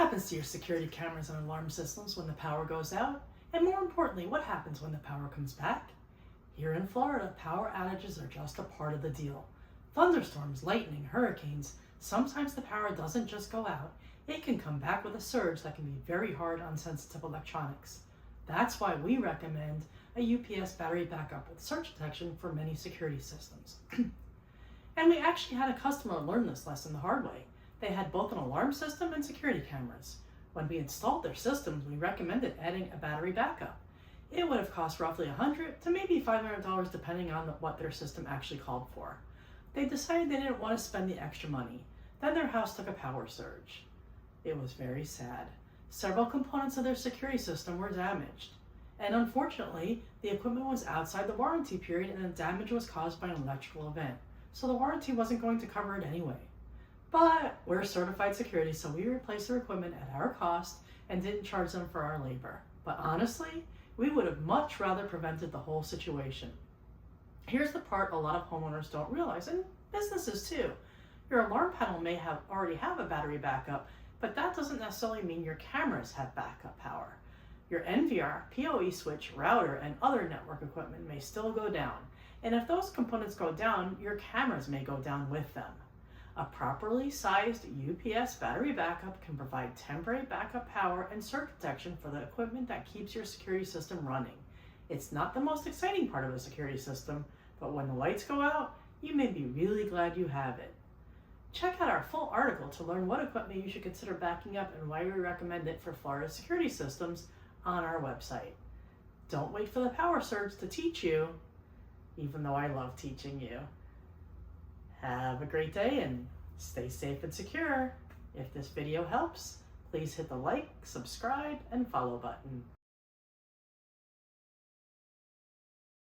happens to your security cameras and alarm systems when the power goes out? And more importantly, what happens when the power comes back? Here in Florida, power outages are just a part of the deal. Thunderstorms, lightning, hurricanes, sometimes the power doesn't just go out, it can come back with a surge that can be very hard on sensitive electronics. That's why we recommend a UPS battery backup with surge detection for many security systems. And we actually had a customer learn this lesson the hard way. They had both an alarm system and security cameras. When we installed their systems, we recommended adding a battery backup. It would have cost roughly $100 to maybe $500 depending on what their system actually called for. They decided they didn't want to spend the extra money. Then their house took a power surge. It was very sad. Several components of their security system were damaged. And unfortunately, the equipment was outside the warranty period and the damage was caused by an electrical event. So the warranty wasn't going to cover it anyway. But we're certified security, so we replaced their equipment at our cost and didn't charge them for our labor. But honestly, we would have much rather prevented the whole situation. Here's the part a lot of homeowners don't realize, and businesses too. Your alarm panel may already have a battery backup, but that doesn't necessarily mean your cameras have backup power. Your NVR, PoE switch, router, and other network equipment may still go down. And if those components go down, your cameras may go down with them. A properly sized UPS battery backup can provide temporary backup power and surge protection for the equipment that keeps your security system running. It's not the most exciting part of a security system, but when the lights go out, you may be really glad you have it. Check out our full article to learn what equipment you should consider backing up and why we recommend it for Florida security systems on our website. Don't wait for the power surge to teach you, even though I love teaching you. Have a great day and stay safe and secure. If this video helps, please hit the like, subscribe, and follow button.